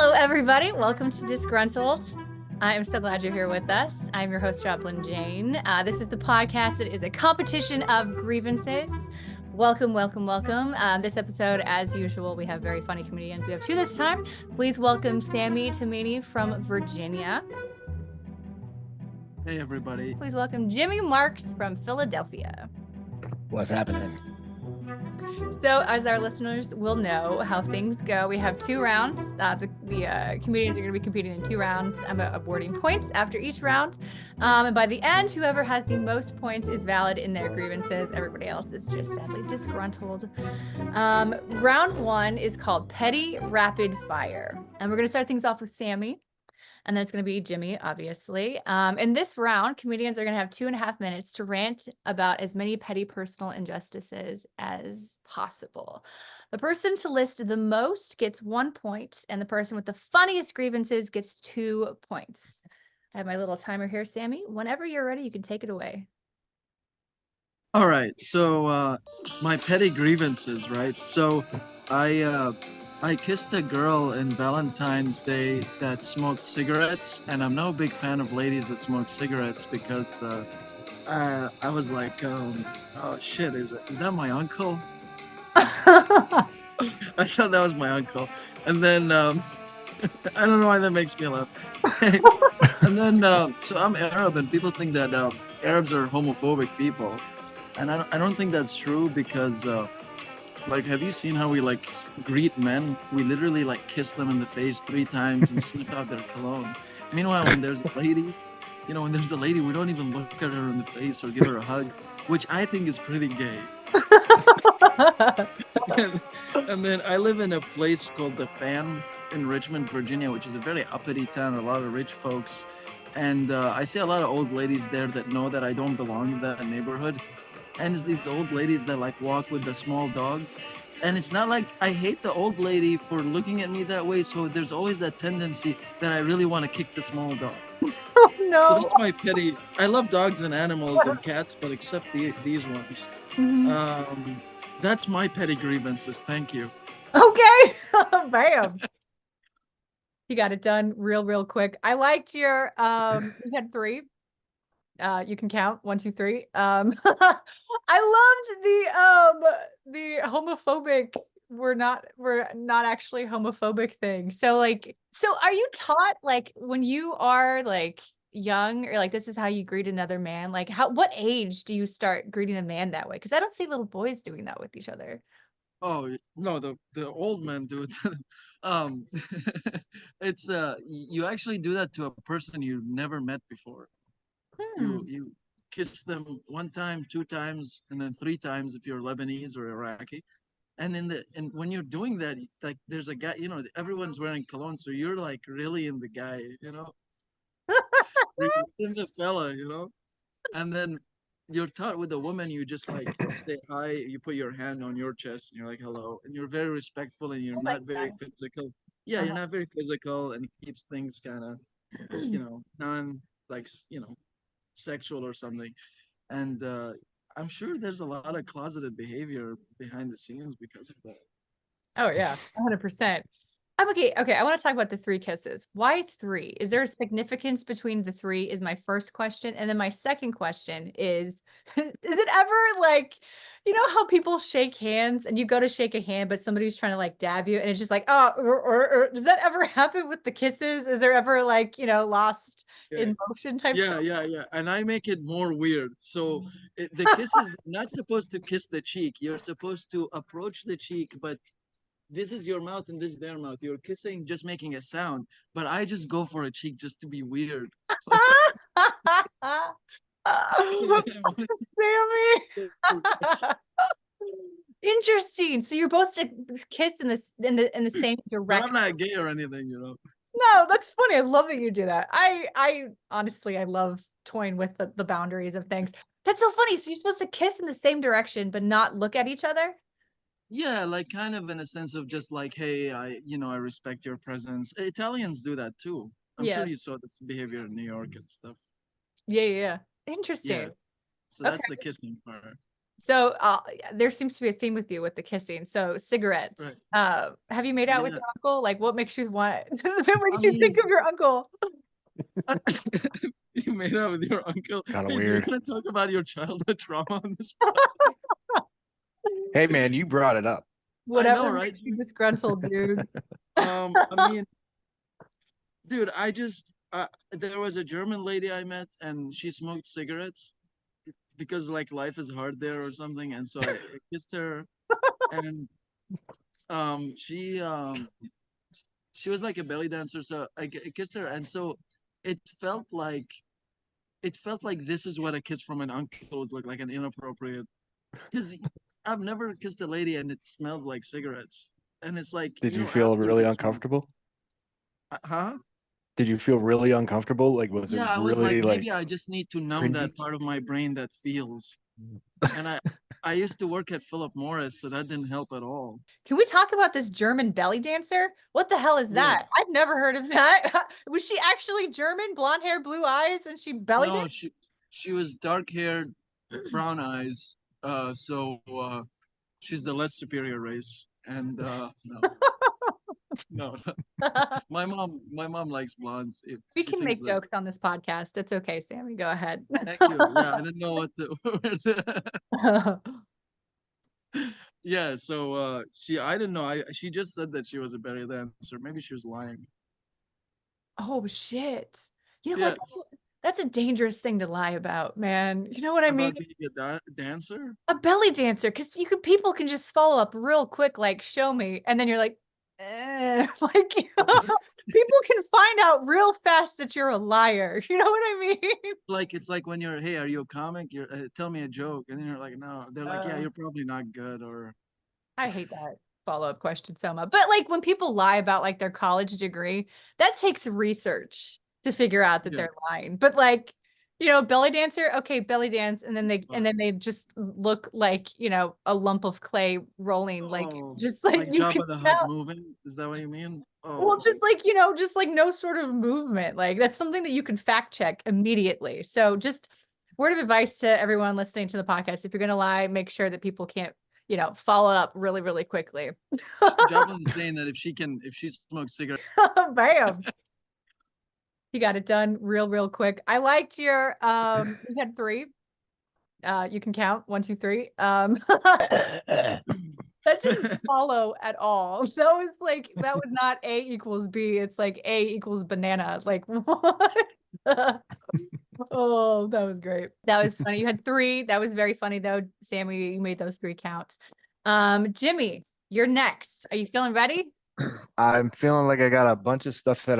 Hello, everybody. Welcome to Dissgruntled. I am so glad you're here with us. I'm your host, Joplin Jayne. This is the podcast. It is a competition of grievances. Welcome, welcome, welcome. This episode, as usual, we have very funny comedians. We have two this time. Please welcome Sami, Tamimi from Virginia. Hey, everybody. Please welcome Jimmy Marx from Philadelphia. What's happening? So, as our listeners will know how things go, we have two rounds. The comedians are going to be competing in two rounds. I'm awarding points after each round. And by the end, whoever has the most points is valid in their grievances. Everybody else is just sadly disgruntled. Round one is called Petty Rapid Fire. And we're going to start things off with Sami. And then it's going to be Jimmy, obviously. In this round, comedians are going to have 2.5 minutes to rant about as many petty personal injustices as possible. The person to list the most gets 1 point, and the person with the funniest grievances gets 2 points. I have my little timer here, Sami. Whenever you're ready, you can take it away. All right. So, my petty grievances, right? So, I kissed a girl in Valentine's Day that smoked cigarettes, and I'm no big fan of ladies that smoke cigarettes because I was like, oh shit, is that my uncle? I thought that was my uncle, and then I don't know why that makes me laugh. And then so I'm Arab, and people think that Arabs are homophobic people, and I don't think that's true because. Like, have you seen how we greet men? We literally kiss them in the face 3 times and sniff out their cologne. Meanwhile, when there's a lady, we don't even look at her in the face or give her a hug, which I think is pretty gay. And then I live in a place called The Fan in Richmond, Virginia, which is a very uppity town, a lot of rich folks. And I see a lot of old ladies there that know that I don't belong in that neighborhood. And it's these old ladies that walk with the small dogs. And it's not like I hate the old lady for looking at me that way. So there's always that tendency that I really want to kick the small dog. Oh, no. So that's my petty. I love dogs and animals and cats, but except these ones. Mm-hmm. That's my petty grievances. Thank you. Okay. Bam. You got it done real quick. I liked your, you had 3. You can count 1, 2, 3. I loved the homophobic. We're not actually homophobic thing. So are you taught when you are young or this is how you greet another man? What age do you start greeting a man that way? Because I don't see little boys doing that with each other. Oh no, the old men do it. It's you actually do that to a person you've never met before. You kiss them 1 time, 2 times, and then 3 times if you're Lebanese or Iraqi. And when you're doing that, there's a guy, everyone's wearing cologne, so you're really in the guy, you're in the fella, and then you're taught with a woman, you just say hi, you put your hand on your chest, and you're like hello, and you're very respectful, and you're not very physical. Yeah, you're not very physical, and it keeps things kind of, non sexual or something. And I'm sure there's a lot of closeted behavior behind the scenes because of that. Oh yeah, 100%. I'm okay. I want to talk about the 3 kisses. Why 3? Is there a significance between the 3 is my first question. And then my second question is it ever how people shake hands and you go to shake a hand, but somebody's trying to dab you and it's just does that ever happen with the kisses? Is there ever lost in motion type stuff? Yeah. And I make it more weird. So the kiss is not supposed to kiss the cheek. You're supposed to approach the cheek, but this is your mouth and this is their mouth. You're kissing, just making a sound. But I just go for a cheek just to be weird. Sami. Interesting. So you're supposed to kiss in the same direction. But I'm not gay or anything, No, that's funny. I love that you do that. I honestly, I love toying with the boundaries of things. That's so funny. So you're supposed to kiss in the same direction, but not look at each other? Yeah, kind of in a sense of just hey, I respect your presence. Italians do that too. I'm sure you saw this behavior in New York and stuff. Yeah. Interesting. Yeah. So that's the kissing part. So there seems to be a theme with you with the kissing. So cigarettes. Right. Have you made out with Yeah. your uncle? Like, what makes you want? What makes I you think mean, of your uncle? you made out with your uncle. Kind of Wait, you're weird. gonna talk about your childhood trauma on this? Hey, man, you brought it up. I know, Whatever right? makes you disgruntled, dude. I mean, dude, there was a German lady I met, and she smoked cigarettes because like life is hard there or something, and so I kissed her, and um, she um, she was like a belly dancer, so I kissed her, and so it felt like it felt like this is what a kiss from an uncle would look like, an inappropriate. Because I've never kissed a lady and it smelled like cigarettes, and it's like Did you feel after really you smoke, uncomfortable? huh? Did you feel really uncomfortable? Like, was it Yeah, I was like, really like maybe I just need to numb cringy? that part of my brain that feels. And I used to work at Philip Morris, so that didn't help at all. Can we talk about this German belly dancer? What the hell is Yeah. that? I've never heard of that. Was she actually German, blonde hair, blue eyes, and she belly No, danced? she was dark haired, brown eyes. So she's the less superior race. And no, no, my mom likes blondes. If We she can thinks make that. jokes on this podcast. It's okay, Sammy. Go ahead. Thank you. Yeah, I didn't know what to. Yeah, so I didn't know. She just said that she was a belly dancer. Maybe she was lying. Oh shit. You know Yeah, what? That's a dangerous thing to lie about, man. You know what I mean? about being a dancer. A belly dancer, because people can just follow up real quick, like show me, and then you're like, like people can find out real fast that you're a liar. You know what I mean? Like it's like when you're, hey, are you a comic? You're tell me a joke, and then you're like, no. They're like, yeah, Uh, you're probably not good, or I hate that follow-up question so much. But like when people lie about like their college degree, that takes research to figure out that yeah. they're lying. But like, belly dancer, okay, belly dance, and then they just look like, a lump of clay rolling, like Oh, just like like you can Jabba the Hutt tell. moving. Is that what you mean? Well, Oh, just like, just like no sort of movement. Like that's something that you can fact check immediately. So just word of advice to everyone listening to the podcast. If you're gonna lie, make sure that people can't, follow up really, really quickly. Joplin is saying that if she smokes cigarettes. Bam. He got it done real quick. I liked your you had 3. You can count 1, 2, 3. That didn't follow at all. That was not A equals B. It's like A equals banana. Like what? Oh, that was great. That was funny. You had 3. That was very funny though. Sammy, you made those 3 count. Jimmy, you're next. Are you feeling ready? I'm feeling like I got a bunch of stuff that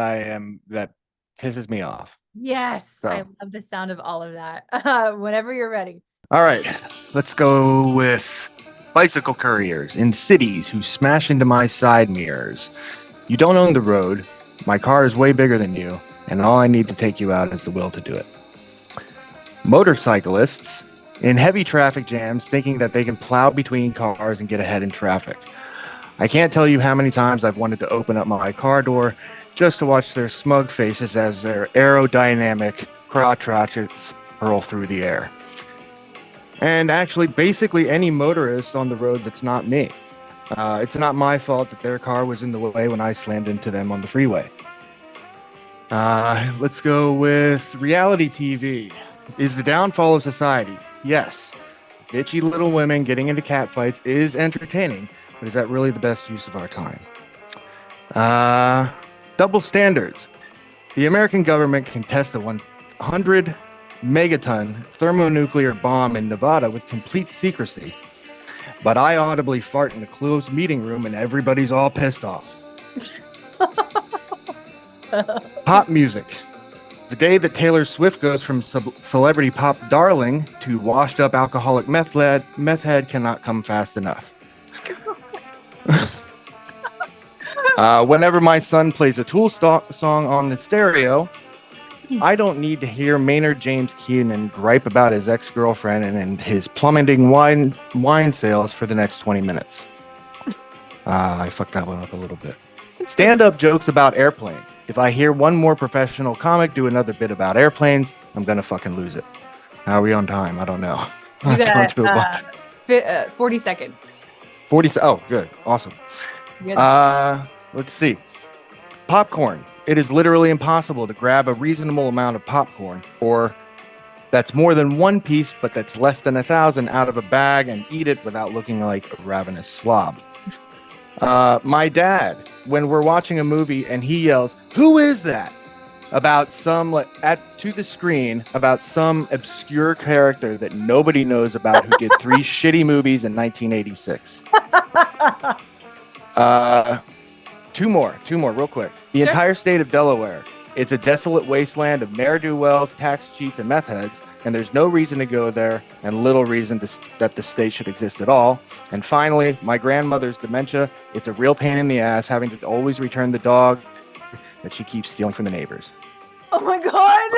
pisses me off. Yes, I So, love the sound of all of that. Whenever you're ready. all right, let's go with bicycle couriers in cities who smash into my side mirrors. You don't own the road. My car is way bigger than you, and all I need to take you out is the will to do it. Motorcyclists in heavy traffic jams thinking that they can plow between cars and get ahead in traffic. I can't tell you how many times I've wanted to open up my car door just to watch their smug faces as their aerodynamic crotch rockets hurl through the air. And actually, basically any motorist on the road that's not me. It's not my fault that their car was in the way when I slammed into them on the freeway. Let's go with reality TV. Is the downfall of society? Yes. Bitchy little women getting into catfights is entertaining, but is that really the best use of our time? Double standards. The American government can test a 100 megaton thermonuclear bomb in Nevada with complete secrecy, but I audibly fart in a closed meeting room and everybody's all pissed off. Pop music. The day that Taylor Swift goes from celebrity pop darling to washed up alcoholic meth head cannot come fast enough. Whenever my son plays a Tool song on the stereo, I don't need to hear Maynard James Keenan gripe about his ex-girlfriend and his plummeting wine sales for the next 20 minutes. I fucked that one up a little bit. Stand-up jokes about airplanes. If I hear one more professional comic do another bit about airplanes, I'm gonna fucking lose it. How are we on time? I don't know. You got 40 seconds. 40. Oh, good. Awesome. Let's see. Popcorn. It is literally impossible to grab a reasonable amount of popcorn, or that's more than one piece, but that's less than 1,000 out of a bag and eat it without looking like a ravenous slob. My dad, when we're watching a movie and he yells, "Who is that?" about to the screen about some obscure character that nobody knows about who did 3 shitty movies in 1986. Two more real quick. The Sure. entire state of Delaware is a desolate wasteland of ne'er-do-wells, tax cheats, and meth heads, and there's no reason to go there and little reason that the state should exist at all. And finally, my grandmother's dementia. It's a real pain in the ass having to always return the dog that she keeps stealing from the neighbors. Oh my God.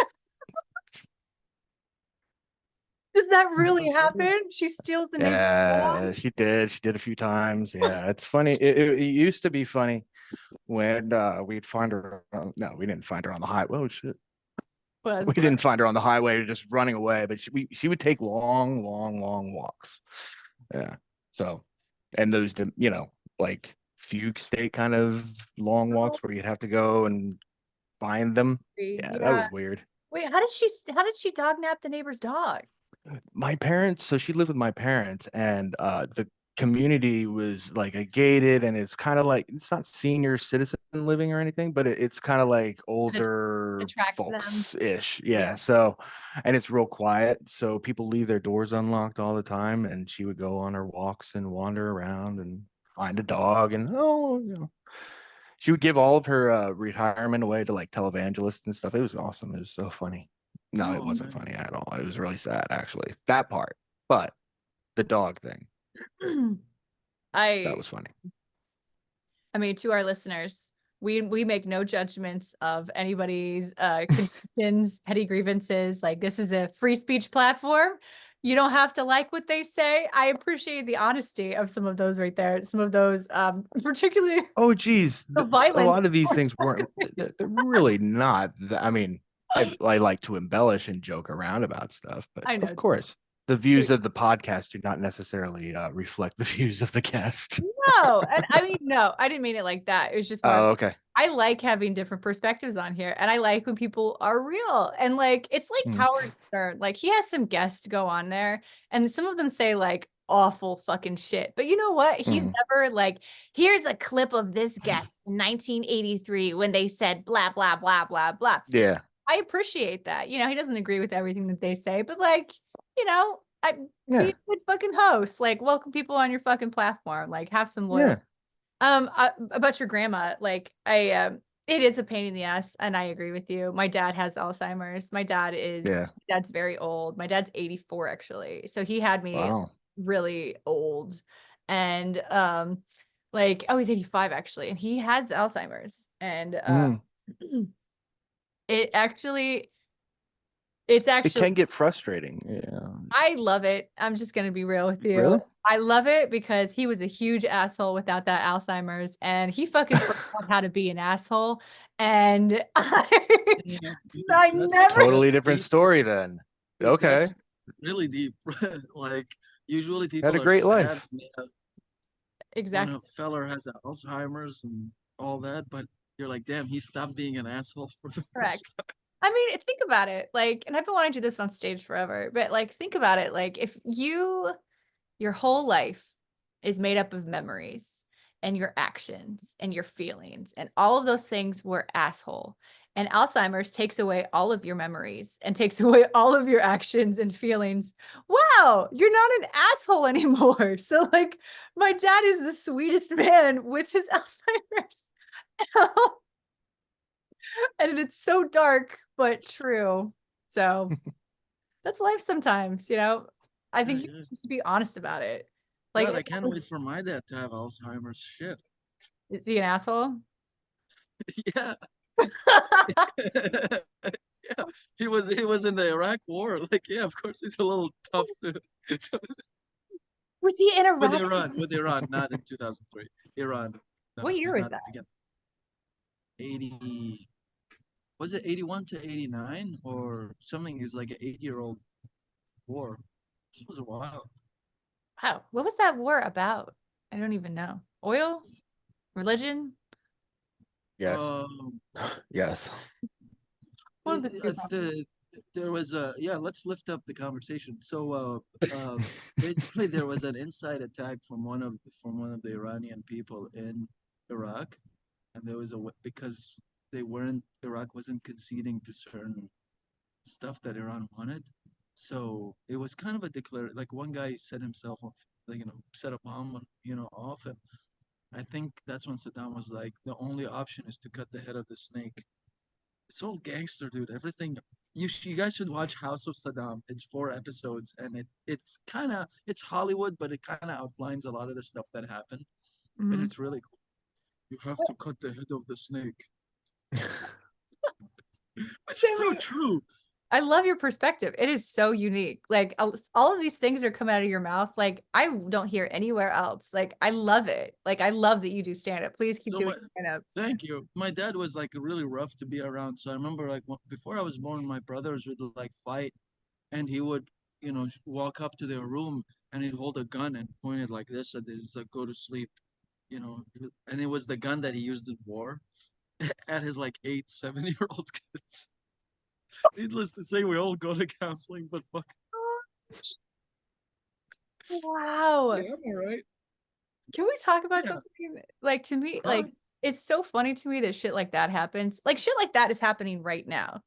Did that really happen? She steals the name. Yeah, she did. She did a few times. Yeah, it's funny. It used to be funny when we'd find her. No, we didn't find her on the highway. Oh shit. We didn't find her on the highway just running away, but she would take long walks. Yeah. So, and those, like fugue state kind of long walks where you'd have to go and find them. Yeah, that was weird. Wait, how did she dog nap the neighbor's dog? My parents, so she lived with my parents, and the community was like a gated, and it's kind of like, it's not senior citizen living or anything, but it's kind of like older attracts them. folks ish. Yeah. So, and it's real quiet. So people leave their doors unlocked all the time, and she would go on her walks and wander around and find a dog, and she would give all of her retirement away to like televangelists and stuff. It was awesome. It was so funny. No, it wasn't funny at all. It was really sad, actually. That part, but the dog thing, that was funny. I mean, to our listeners, we make no judgments of anybody's convictions, petty grievances. Like, this is a free speech platform. You don't have to like what they say. I appreciate the honesty of some of those right there. Some of those, particularly. Oh, geez, the violence. A lot of these things weren't. They're really not. I mean, I like to embellish and joke around about stuff, but of course, the views of the podcast do not necessarily reflect the views of the guest. No, and I mean, no, I didn't mean it like that. It was just more, okay. I like having different perspectives on here, and I like when people are real. And like, it's like Howard Stern, like he has some guests go on there, and some of them say like awful fucking shit. But you know what? He's never like, here's a clip of this guest in 1983 when they said blah blah blah blah blah. Yeah. I appreciate that. He doesn't agree with everything that they say, but like, be a good fucking host. Like, welcome people on your fucking platform. Like, have some loyalty. About your grandma, like, it is a pain in the ass, and I agree with you. My dad has Alzheimer's. My dad's very old. My dad's 84 actually, so he had me really old, and he's 85 actually, and he has Alzheimer's, and it can get frustrating. Yeah. I love it. I'm just going to be real with you. Really? I love it because he was a huge asshole without that Alzheimer's, and he fucking forgot how to be an asshole. And I never. Totally different story then. Okay. That's really deep. Like, usually people had a great life. Exactly. When a feller has Alzheimer's and all that, but you're like, damn, he stopped being an asshole for the first time. I mean, think about it. Like, and I've been wanting to do this on stage forever, but like, think about it. Like, if your whole life is made up of memories and your actions and your feelings, and all of those things were asshole, and Alzheimer's takes away all of your memories and takes away all of your actions and feelings. Wow, you're not an asshole anymore. So like, my dad is the sweetest man with his Alzheimer's. And it's so dark, but true. So that's life sometimes, I think you should be honest about it. Like, I can't wait for my dad to have Alzheimer's. Shit. Is he an asshole? Yeah. Yeah. He was in the Iraq war. Like, yeah, of course he's a little tough to Was he in Iraq? With Iran, not in 2003. Iran. No, what year was that? 80. Was it 81 to 89 or something? Is like an 8-year-old war. This was a while. Wow. What was that war about? I don't even know. Oil? Religion? Yes. Um, Yes. One of the two. there was a let's lift up the conversation. So basically there was an inside attack from one of the Iranian people in Iraq, and there was because Iraq wasn't conceding to certain stuff that Iran wanted. So it was kind of a declare, like one guy set himself off, like, set a bomb on, off, and I think that's when Saddam was like, the only option is to cut the head of the snake. It's all gangster, dude. Everything. You guys should watch House of Saddam. It's 4 episodes, and it's Hollywood, but it kind of outlines a lot of the stuff that happened, and Mhm. it's really cool. You have to cut the head of the snake, which is so true. I love your perspective. It is so unique. Like all of these things are coming out of your mouth. Like I don't hear anywhere else. Like I love it. Like I love that you do stand up. Please keep So doing stand up. thank you. My dad was like really rough to be around. So I remember like before I was born, my brothers would like fight, and he would, walk up to their room and he'd hold a gun and point it like this, and they'd just like go to sleep, you know. And it was the gun that he used in war at his like 8, 7-year-old kids. Needless to say, we all go to counseling, but fuck. Wow. Yeah, I'm all right. Can we talk about Yeah. something like to me, Huh? like it's so funny to me that shit like that happens. Like shit like that is happening right now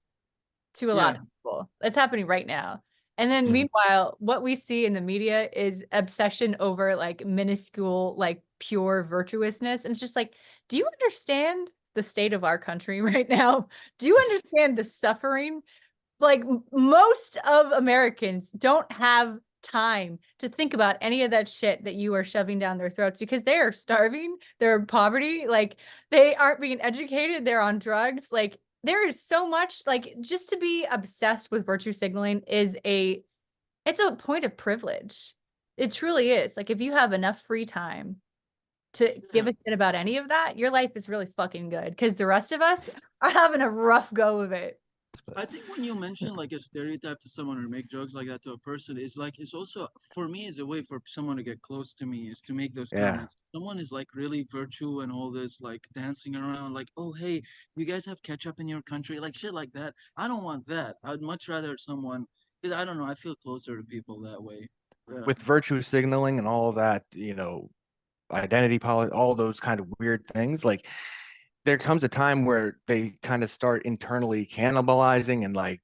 to a lot Yeah. of people. It's happening right now. And then meanwhile, what we see in the media is obsession over like minuscule, like pure virtuousness. And it's just like, do you understand the state of our country right now? Do you understand the suffering? Like most of Americans don't have time to think about any of that shit that you are shoving down their throats because they are starving, they're in poverty, like they aren't being educated, they're on drugs. Like there is so much, like just to be obsessed with virtue signaling it's a point of privilege. It truly is. Like if you have enough free time to give a shit about any of that, your life is really fucking good because the rest of us are having a rough go of it. I think when you mention like a stereotype to someone or make jokes like that to a person, it's also for me is a way for someone to get close to me is to make those Yeah. comments. Someone is like really virtue and all this like dancing around like, oh hey, you guys have ketchup in your country, like shit like that. I don't want that. I'd much rather someone, because I don't know, I feel closer to people that way. Yeah. With virtue signaling and all of that, identity politics, all those kind of weird things, like there comes a time where they kind of start internally cannibalizing and like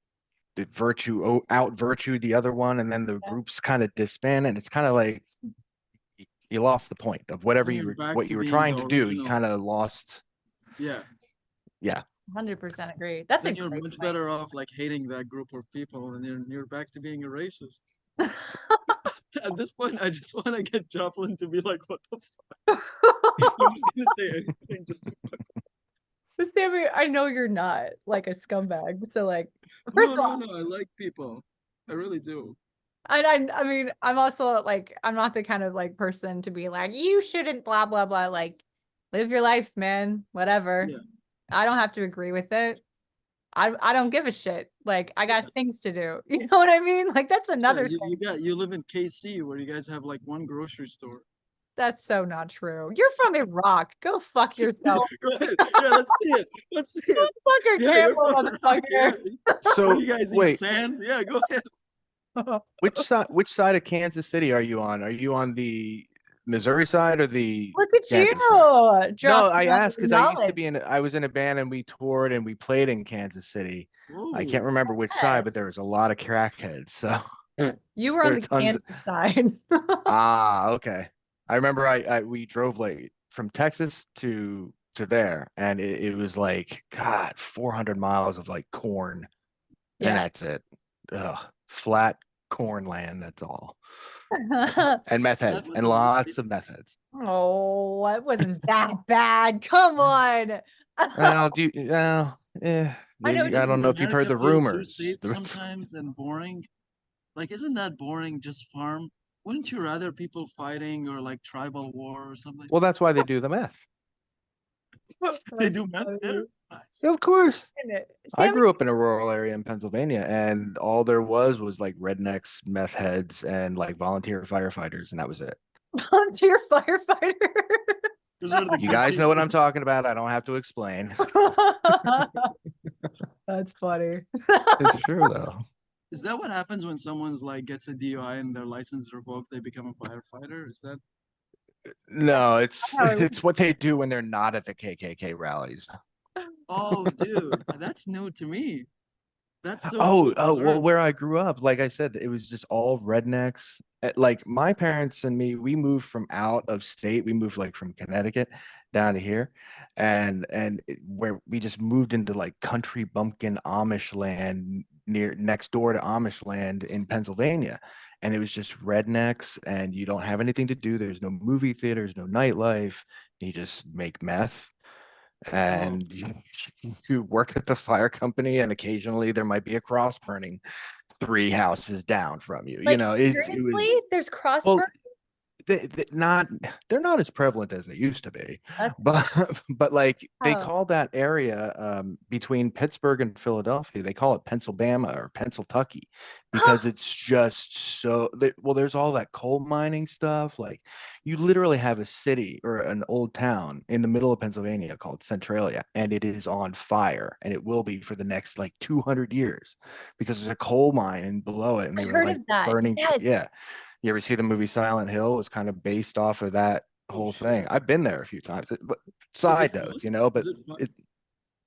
the virtue out virtue the other one, and then the groups kind of disband, and it's kind of like you lost the point of whatever Then you're back what to you were being the trying to do. You original. kind of lost. Yeah. Yeah. 100% agree. That's a Then you're great much point. better off like hating that group of people, and you're back to being a racist. At this point, I just want to get Joplin to be like, "What the fuck?" I'm not gonna say anything. Just But Sammy, I know you're not like a scumbag. So like, first no, of all, no, no. I like people. I really do. I mean, I'm also like, I'm not the kind of like person to be like, you shouldn't blah blah blah. Like, live your life, man. Whatever. Yeah. I don't have to agree with it. I don't give a shit. Like, I got things to do. You know what I mean? Like, that's Yeah. another You live in KC where you guys have like one grocery store. That's so not true. You're from Iraq. Go fuck yourself. Go ahead. Yeah, let's see it. Let's see it. Fucker Yeah, you're Campbell, from Iraq. Yeah. motherfucker. So What do you guys eat? wait, Sand? Yeah, go ahead. which side of Kansas City are you on? Are you on the Missouri side or the Look at Kansas you. side? No, Dropping I out asked your because knowledge. I was in a band and we toured and we played in Kansas City. I can't Whoa. remember which side, but there was a lot of crackheads. So You were there on are the tons. Kansas side. Okay. I remember we drove like from Texas to there, and it was like God, 400 miles of like corn, and Yeah. that's it. Ugh, flat corn land. That's all. And meth That heads, was and all right. lots of meth heads. Oh, it wasn't that bad. Come on. Well, well, I know. I Doesn't don't know if you've heard America the feel too rumors. safe sometimes and boring? Like, isn't that boring, just farm? Wouldn't you rather people fighting or like tribal war or something? Well, that's why they do the meth. They do meth there? Nice. Of course. I Sami, grew up in a rural area in Pennsylvania, and all there was like rednecks, meth heads, and like volunteer firefighters, and that was it. volunteer firefighter. Those are the You good guys know what people. I'm talking about. I don't have to explain. That's funny. It's true though. Is that what happens when someone's like gets a DUI and their license is revoked? They become a firefighter. Is that? No, it's How it it's what they do when they're not at the KKK rallies. Oh, dude, that's new to me. That's so Oh, cool to oh, well, learn. where I grew up, like I said, it was just all rednecks. Like my parents and me, we moved from out of state. We moved like from Connecticut down to here, where we just moved into like country bumpkin Amish land near next door to Amish land in Pennsylvania. And it was just rednecks, and you don't have anything to do. There's no movie theaters, no nightlife. You just make meth Oh, and you work at the fire company, and occasionally there might be a cross burning 3 houses down from you. You like know, it was seriously, there's well, crossburn. they're not as prevalent as they used to be, That's but but like they oh, call that area between Pittsburgh and Philadelphia, they call it Pennsylvania or Pennsyltucky because it's just so well, there's all that coal mining stuff. Like you literally have a city or an old town in the middle of Pennsylvania called Centralia, and it is on fire, and it will be for the next like 200 years because there's a coal mine and below it, and I they were heard like of that. burning Yes. yeah. You ever see the movie Silent Hill? It was kind of based off of that oh whole thing. shit. I've been there a few times. But Is it side fun? notes, you know, but Is it fun? it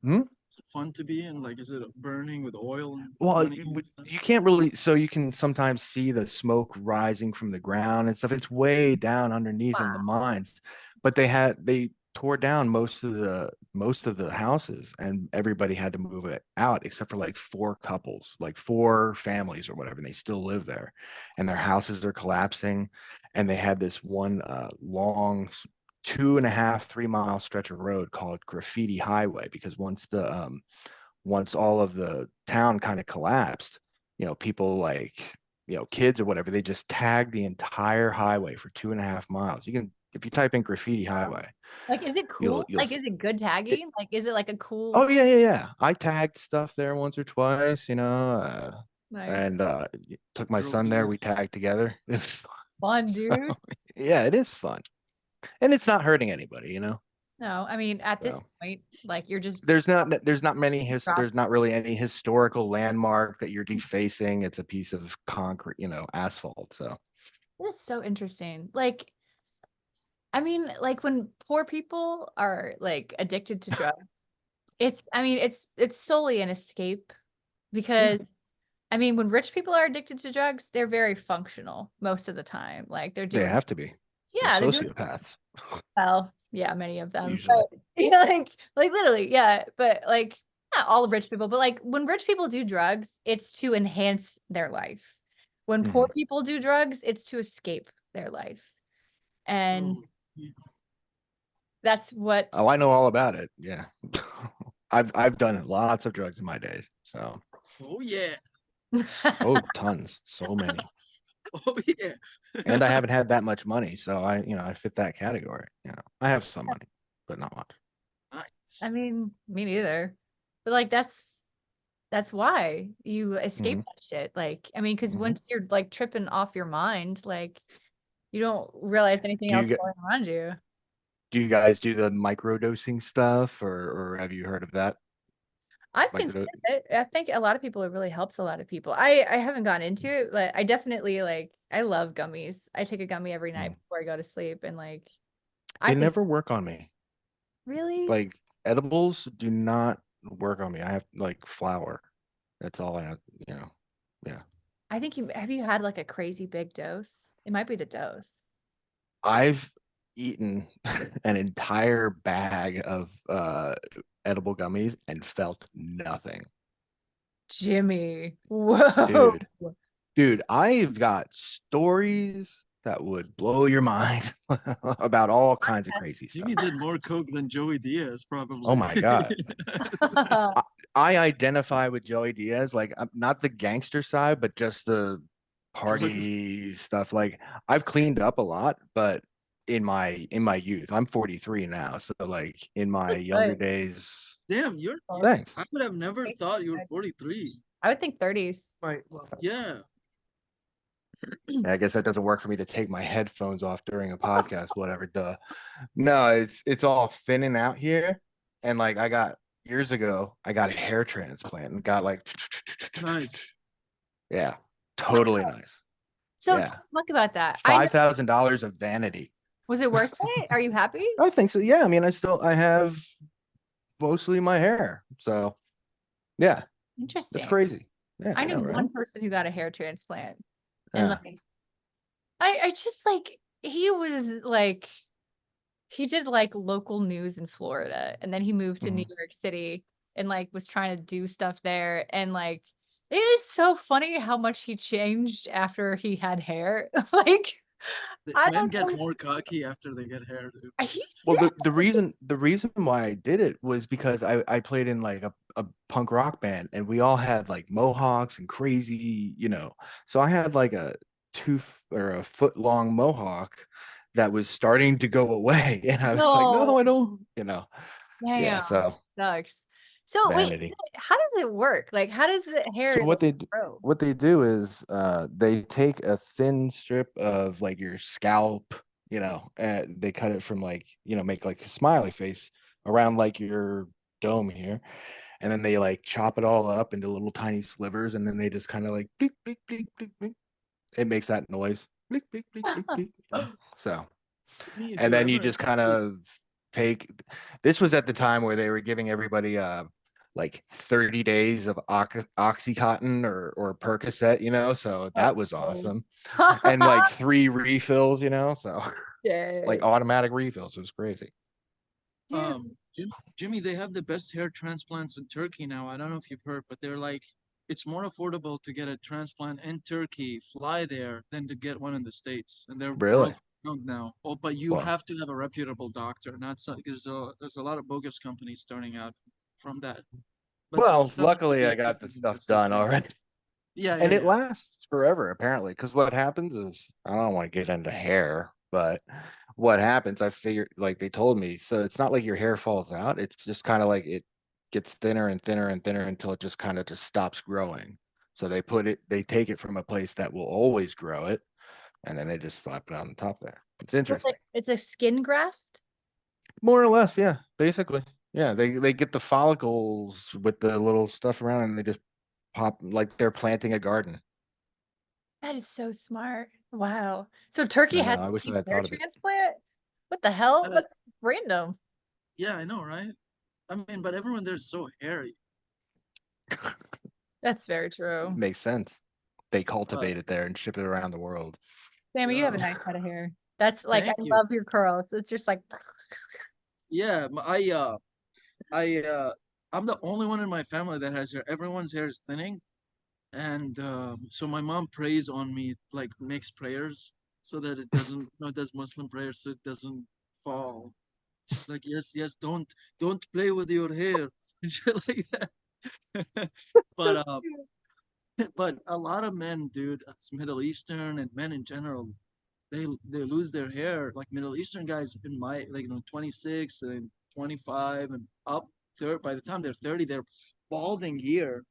hmm? Is it fun to be in? Like, is it burning with oil and Well, money and stuff? you can't really, so you can sometimes see the smoke rising from the ground and stuff. It's way down underneath in the Wow. mines, but they tore down most of the houses, and everybody had to move it out except for like 4 couples, like 4 families or whatever, and they still live there, and their houses are collapsing, and they had this one long 2.5, 3 mile stretch of road called Graffiti Highway because once all of the town kind of collapsed, people like, kids or whatever, they just tagged the entire highway for 2.5 miles. You can, if you type in graffiti Wow. highway, Like, is it you'll, cool? you'll, Like, is it good it, tagging? Like, is it like a cool oh yeah, yeah, yeah. I tagged stuff there once or twice, nice and took my Drove son there. We bees. tagged together. It was fun. fun, So, dude? yeah, it is fun. And it's not hurting anybody. No, I mean, at this So point, like you're just there's not really any historical landmark that you're defacing. It's a piece of concrete, asphalt. So this is so interesting. Like, I mean, like when poor people are like addicted to drugs, I mean, it's solely an escape yeah, because I mean, when rich people are addicted to drugs, they're very functional most of the time. Like they're they doing, have to be. They're yeah, they're doing sociopaths well, yeah, many of them. usually. But like literally, yeah. But like not all rich people, but like when rich people do drugs, it's to enhance their life. When poor Mhm. people do drugs, it's to escape their life. And Oh, yeah. that's what Oh, I know all about it. Yeah, I've done lots of drugs in my days. So Oh yeah. oh, tons, so many, Oh yeah. and I haven't had that much money, so I fit that category. I have some money, but not much. I Nice. mean, me neither. But like that's why you escape Hmm. that shit. Like, I mean, because Hmm. once you're like tripping off your mind, like you don't realize anything Do you else get? going around you. Do you guys do the microdosing stuff, or have you heard of that? I've Micro. considered it. I think a lot of people, it really helps a lot of people. I haven't gone into it, but I definitely like I love gummies. I take a gummy every night Mm. before I go to sleep and like I They think never work on me. really, Like edibles do not work on me. I have like flour. That's all I have. You know. Yeah. I think you have you had like a crazy big dose? It might be the dose. I've eaten an entire bag of edible gummies and felt nothing. Jimmy. Whoa. Dude, dude, I've got stories that would blow your mind about all kinds of crazy stuff. Jimmy did more coke than Joey Diaz, Oh probably. my God. I, I identify with Joey Diaz, like not the gangster side, but just the Drugs. party stuff. Like I've cleaned up a lot, but in my youth. I'm 43 now, so like in my That's younger good. days. Damn, you're. Thanks. I would have never thought you were 43. I would think 30s. Right. Well, yeah. I guess that doesn't work for me to take my headphones off during a podcast, whatever. Duh. No, it's all thinning out here, and like years ago, I got a hair transplant and got like Nice. yeah, totally nice. So Yeah. talk about that. $5,000 of vanity. Was it worth it? Are you happy? I think so. Yeah, I mean, I have mostly my hair, so yeah, Interesting. that's crazy. Yeah, I know right? one person who got a hair transplant, and Yeah. like, I just like he was like, he did like local news in Florida, and then he moved to New York City and like was trying to do stuff there, and like it is so funny how much he changed after he had hair. Like, I Men don't get know. more cocky after they get hair, dude. Well, the reason why I did it was because I played in like a punk rock band, and we all had like mohawks and crazy, So I had like a a foot long mohawk that was starting to go away, and I was like, no, I don't, Damn, Yeah, so sucks. So wait, vanity. how does it work? Like, how does the hair So grow? what they do is they take a thin strip of like your scalp, and they cut it from like, make like a smiley face around like your dome here, and then they like chop it all up into little tiny slivers, and then they just kind of like bleep, bleep, bleep, bleep, bleep. It makes that noise. Bleep, bleep, bleep, bleep, bleep. So, Me, if and you're then you ever just kind interested- of take. This was at the time where they were giving everybody like 30 days of Oxycontin or Percocet, so that was awesome. And like 3 refills, so like automatic refills. It was crazy. Dude. Jimmy, they have the best hair transplants in Turkey now. I don't know if you've heard, but they're like, it's more affordable to get a transplant in Turkey, fly there, than to get one in the States. And they're Really? world renowned now. Oh, but you Well, have to have a reputable doctor. Not so, there's a lot of bogus companies starting out from that. But luckily I got the stuff done already. Yeah, And it yeah. lasts forever, apparently. Because what happens is, I don't want to get into hair, but what happens, I figured, like they told me, so it's not like your hair falls out. It's just kind of like it gets thinner and thinner and thinner until it just kind of just stops growing. So they take it from a place that will always grow it, and then they just slap it on the top there. It's interesting. It's a skin graft. More or less, yeah, basically. Yeah, they get the follicles with the little stuff around, and they just pop like they're planting a garden. That is so smart. Wow. So Turkey I has know. I a wish I cheap had hair thought of it. transplant? What the hell? Uh, That's random. Yeah, I know, right? I mean, but everyone there's so hairy. That's very true. Makes sense. They cultivate it there and ship it around the world. Sammy, you have a nice head of hair. That's like, Thank I you. love your curls. It's just like, Yeah, I'm the only one in my family that has hair. Everyone's hair is thinning, and so my mom prays on me, like makes prayers so that it doesn't, does Muslim prayers so it doesn't fall. She's like, yes, yes, don't play with your hair and shit like that. But so cute. but a lot of men, dude, it's Middle Eastern and men in general, they lose their hair. Like Middle Eastern guys in my, like, 26 and 25 and up, third, by the time they're 30, they're balding here.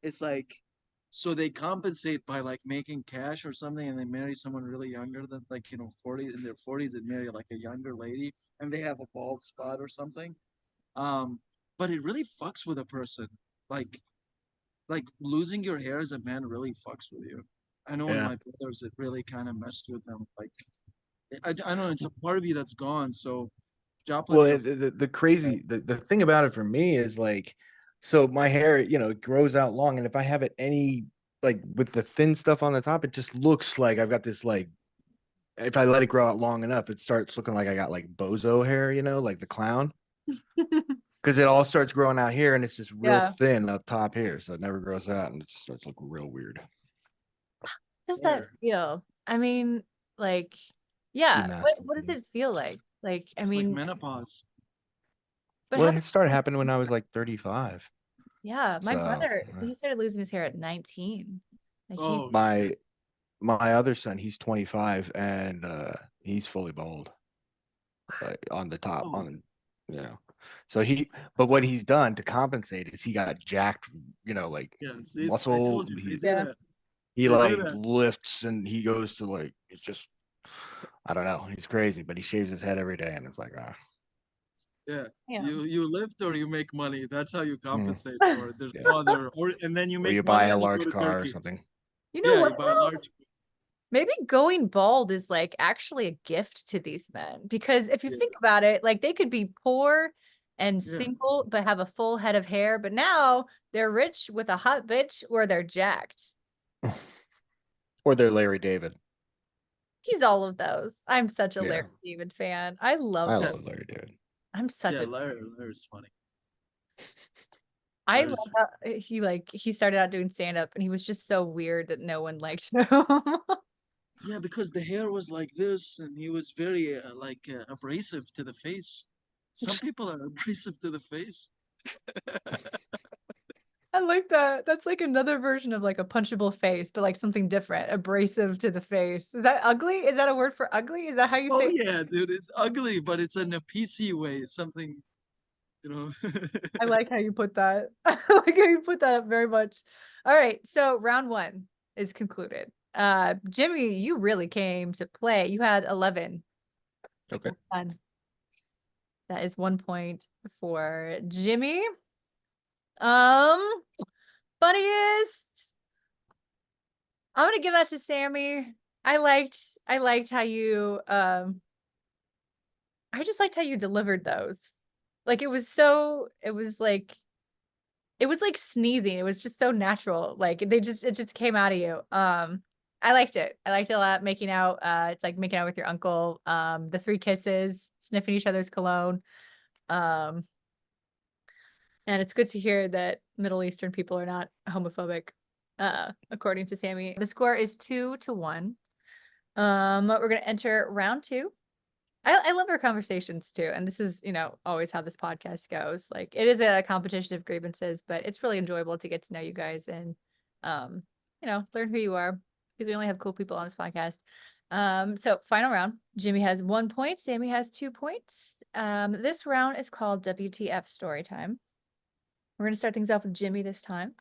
It's like, so they compensate by like making cash or something, and they marry someone really younger than, like, 40, in their 40s, and marry like a younger lady, and they have a bald spot or something. Um, but it really fucks with a person. Like losing your hair as a man really fucks with you. I know in Yeah. my brothers, it really kind of messed with them. Like, I know it's a part of you that's gone. So, Joplin, Well, you're the crazy the thing about it for me is like, so my hair, it grows out long, and if I have it any like with the thin stuff on the top, it just looks like I've got this like, if I let it grow out long enough, it starts looking like I got like bozo hair, like the clown. Because it all starts growing out here, and it's just real Yeah. thin up top here, so it never grows out, and it just starts looking real weird. How does that feel? I mean, like, yeah. What does it feel like? Like, I it's like mean, menopause. but Well, how it started happening when I was like 35. yeah, my So, brother, he started losing his hair at 19. Like he, Oh, my other son, he's 25, and he's fully bald. on the top Oh. So but what he's done to compensate is he got jacked, like Yeah, see, I muscle. told you they do Yeah. that. He They do like that. lifts and he goes to like, it's just, I don't know. He's crazy, but he shaves his head every day and it's like, Yeah. Yeah. You lift or you make money. That's how you mm, compensate for it. There's yeah. no other, or and then you Or you make buy money a and you go large to car or Turkey. something. You know Yeah, what? you buy a large. Maybe going bald is like actually a gift to these men because if you Yeah, think about it, like they could be poor and yeah. single but have a full head of hair, but now they're rich with a hot bitch or they're jacked. Or they're Larry David. He's all of those. I'm such a Yeah. Larry David fan. I love I him. love Larry David. I'm such Yeah, a Larry's funny. I love Larry's how he started out doing stand up and he was just so weird that no one liked him. Yeah, because the hair was like this, and he was very abrasive to the face. Some people are abrasive to the face. I like that. That's like another version of like a punchable face, but like something different, abrasive to the face. Is that ugly? Is that a word for ugly? Is that how you Oh say it? yeah, dude, it's ugly, but it's in a PC way. Something, you know. I like how you put that. I like how you put that up very much. All right, so round one is concluded. Jimmy, you really came to play. You had 11. Okay. Fun. That is 1 point for Jimmy. Um, funniest. I'm gonna give that to Sami. I liked how you I just liked how you delivered those. Like it was like sneezing. It was just so natural. Like it just came out of you. I liked it. I liked it a lot. Making out, it's like making out with your uncle. The 3 kisses, sniffing each other's cologne. Um, and it's good to hear that Middle Eastern people are not homophobic, according to Sami. The score is 2-1. We're gonna enter round 2. I love our conversations too, and this is, always how this podcast goes. Like it is a competition of grievances, but it's really enjoyable to get to know you guys and, learn who you are because we only have cool people on this podcast. So final round. Jimmy has 1 point. Sami has 2 points. This round is called WTF Story Time. We're gonna start things off with Jimmy this time.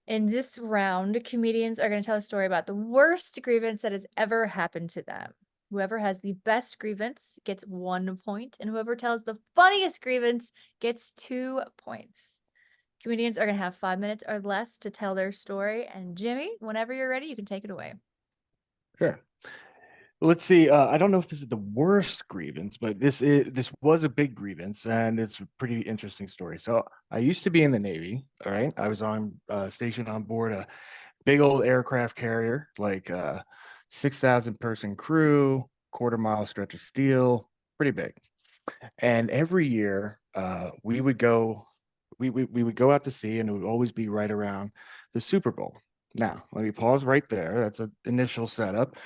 In this round, comedians are going to tell a story about the worst grievance that has ever happened to them. Whoever has the best grievance gets 1 point, and whoever tells the funniest grievance gets 2 points. Comedians are going to have 5 minutes or less to tell their story. And Jimmy, whenever you're ready, you can take it away. Sure. Let's see. I don't know if this is the worst grievance, but this was a big grievance, and it's a pretty interesting story. So I used to be in the Navy. All right, I was on stationed on board a big old aircraft carrier, like 6,000 person crew, quarter-mile stretch of steel, pretty big. And every year, we would go, we would go out to sea, and it would always be right around the Super Bowl. Now, let me pause right there. That's an initial setup,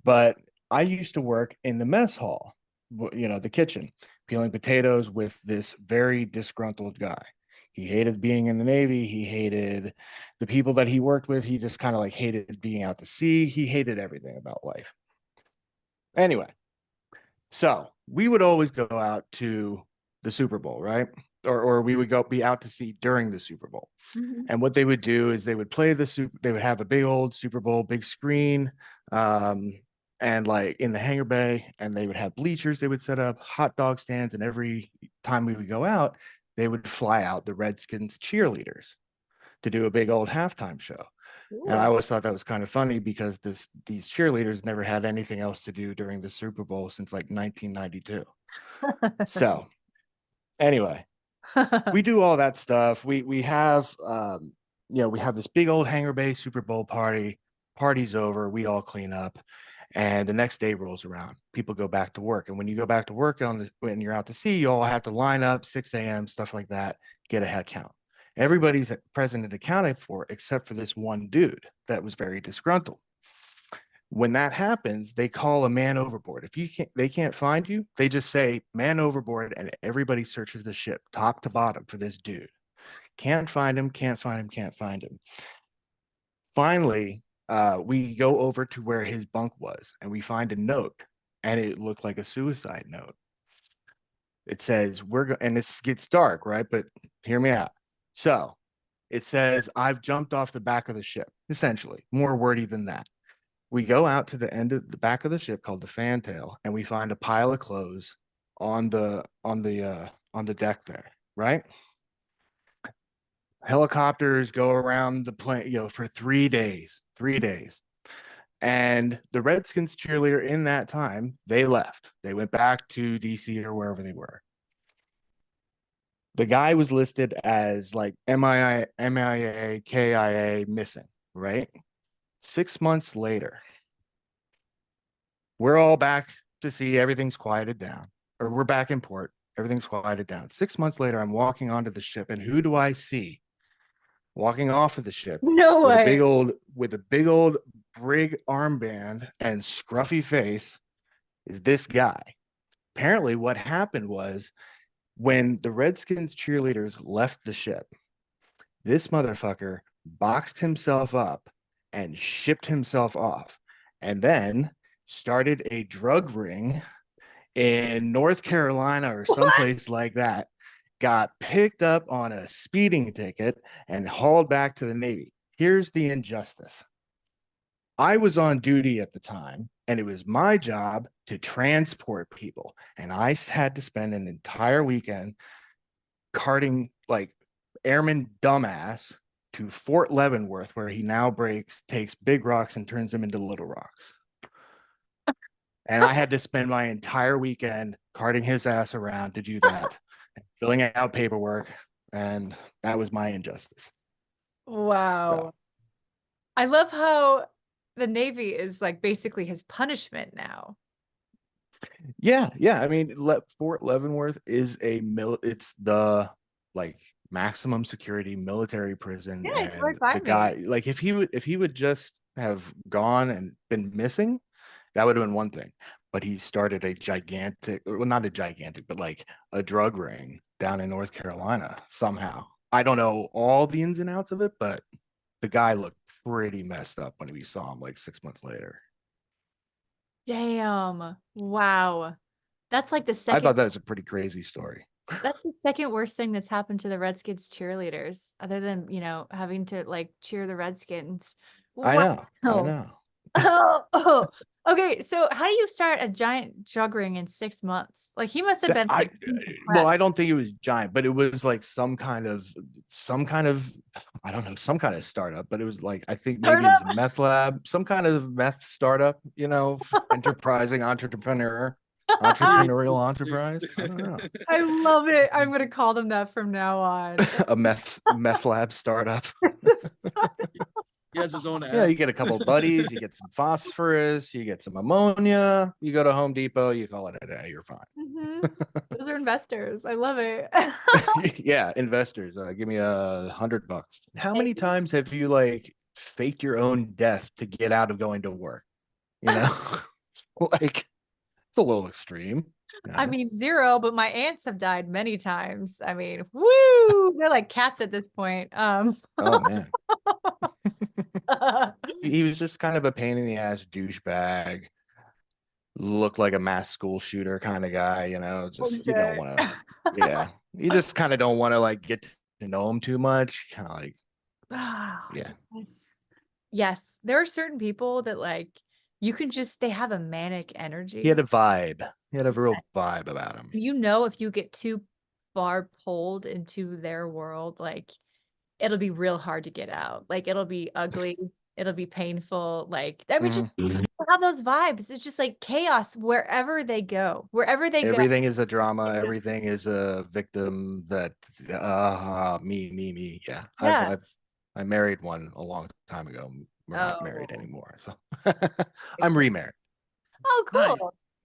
but I used to work in the mess hall, the kitchen, peeling potatoes with this very disgruntled guy. He hated being in the Navy. He hated the people that he worked with. He just kind of like hated being out to sea. He hated everything about life. Anyway, so we would always go out to the Super Bowl, right? Or we would go be out to sea during the Super Bowl. And what they would do is they would play they would have a big old Super Bowl, big screen, and like in the hangar bay, and they would have bleachers, they would set up hot dog stands, and every time we would go out, they would fly out the Redskins cheerleaders to do a big old halftime show. And I Cool. always thought that was kind of funny because these cheerleaders never had anything else to do during the Super Bowl since like 1992. So anyway, we do all that stuff. We have we have this big old hangar bay Super Bowl party. Party's over. We all clean up, and the next day rolls around. People go back to work, and when you go back to work when you're out to sea, you all have to line up 6 a.m. stuff like that. Get a head count. Everybody's present and accounted for except for this one dude that was very disgruntled. When that happens, they call a man overboard. If they can't find you, they just say man overboard, and everybody searches the ship top to bottom for this dude. Can't find him, can't find him, can't find him. Finally, we go over to where his bunk was, and we find a note, and it looked like a suicide note. It says and this gets dark, right? But hear me out. So it says, I've jumped off the back of the ship, essentially, more wordy than that. We go out to the end of the back of the ship called the fantail, and we find a pile of clothes on the deck there, right? Helicopters go around the plane, for 3 days. And the Redskins cheerleader in that time, they left. They went back to DC or wherever they were. The guy was listed as like MIA, KIA, missing, right? 6 months later, we're all back to see everything's quieted down, or we're back in port. Everything's quieted down. 6 months later, I'm walking onto the ship, and who do I see walking off of the ship? No with way. a big old brig armband and scruffy face is this guy. Apparently, what happened was when the Redskins cheerleaders left the ship, this motherfucker boxed himself up and shipped himself off, and then started a drug ring in North Carolina or someplace like that, got picked up on a speeding ticket and hauled back to the Navy. Here's the injustice. I was on duty at the time, and it was my job to transport people. And I had to spend an entire weekend carting like airman dumbass to Fort Leavenworth, where he now takes big rocks and turns them into little rocks. And I had to spend my entire weekend carting his ass around to do that, filling out paperwork. And that was my injustice. Wow. So. I love how the Navy is like basically his punishment now. Yeah. I mean, Fort Leavenworth is it's the like maximum security military prison. Yeah, it's and right by the me. guy, like, if he would just have gone and been missing, that would have been one thing. But he started not a gigantic, but like a drug ring down in North Carolina somehow. I don't know all the ins and outs of it, but the guy looked pretty messed up when we saw him like 6 months later. Damn. Wow. That's like the I second. thought that was a pretty crazy story. That's the second worst thing that's happened to the Redskins cheerleaders, other than, having to like cheer the Redskins. I know. Oh. Okay. So how do you start a giant drug ring in 6 months? Like he must have been. I don't think it was giant, but it was like some kind of I don't know, some kind of startup. But it was like, I think maybe it was a meth lab, some kind of meth startup, enterprising entrepreneurial enterprise. I don't know. I love it. I'm gonna call them that from now on. A meth lab startup. He has his own app. Yeah, you get a couple of buddies, you get some phosphorus, you get some ammonia, you go to Home Depot, you call it a day, you're fine. Those are investors. I love it. Yeah, investors, give me $100. How many times have you like faked your own death to get out of going to work? Like, it's a little extreme. I mean, 0, but my aunts have died many times. I mean, woo! They're like cats at this point. Oh man. He was just kind of a pain in the ass douchebag. Looked like a mass school shooter kind of guy, just you don't want to. Yeah, you just kind of don't want to like get to know him too much. Kind of like, yeah. Yes, there are certain people that like they have a manic energy. He had a vibe. He had a real vibe about him. If you get too far pulled into their world, like it'll be real hard to get out. Like it'll be ugly. It'll be painful. Like that would just have those vibes. It's just like chaos wherever they go. Everything is a drama. Everything is a victim that me. Yeah. I married one a long time ago. We're not married anymore. So I'm remarried. Oh, cool. Nice.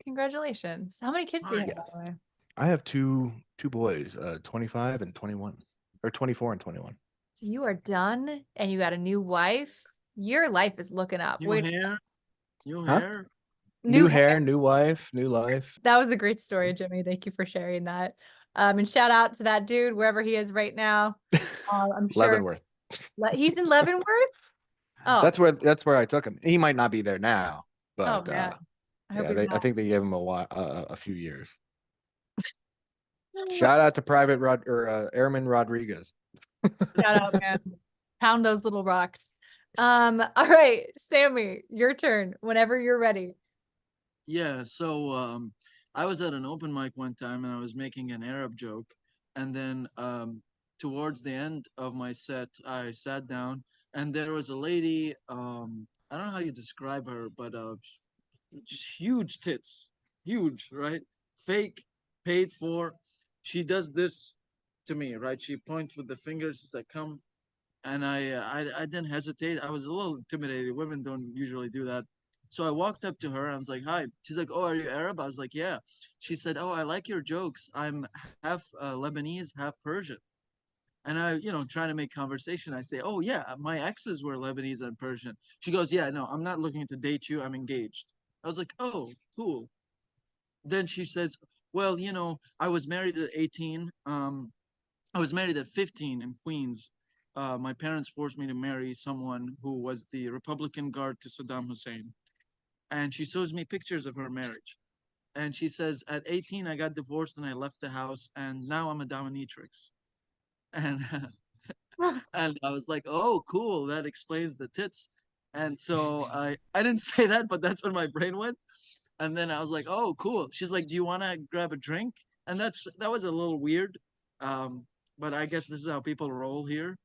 Congratulations. How many kids do you have, by the way? I have two boys, 25 and 21, or 24 and 21. So you are done and you got a new wife. Your life is looking up. New hair. New hair, new wife, new life. That was a great story, Jimmy. Thank you for sharing that. And shout out to that dude wherever he is right now. I'm sure Leavenworth. He's in Leavenworth. Oh, that's where I took him. He might not be there now, but I I think they gave him a few years. Shout out to Private Rod or Airman Rodriguez. Shout out, man. Pound those little rocks. All right, Sami, your turn whenever you're ready. Yeah, so I was at an open mic one time and I was making an Arab joke, and then towards the end of my set, I sat down and there was a lady. I don't know how you describe her, but just huge tits, huge, right? Fake, paid for. She does this to me, right? She points with the fingers. She's like, "Come." And I didn't hesitate. I was a little intimidated. Women don't usually do that. So I walked up to her. I was like, "Hi." She's like, "Oh, are you Arab?" I was like, "Yeah." She said, "Oh, I like your jokes. I'm half Lebanese, half Persian." And I, trying to make conversation, I say, "Oh yeah, my exes were Lebanese and Persian." She goes, "Yeah, no, I'm not looking to date you. I'm engaged." I was like, "Oh, cool." Then she says, "Well, I was married at 18. I was married at 15 in Queens. My parents forced me to marry someone who was the Republican guard to Saddam Hussein." And she shows me pictures of her marriage. And she says, "At 18, I got divorced and I left the house, and now I'm a dominatrix." And and I was like, "Oh, cool. That explains the tits." And so I didn't say that, but that's where my brain went. And then I was like, "Oh, cool." She's like, "Do you want to grab a drink?" And that was a little weird. Um, but I guess this is how people roll here.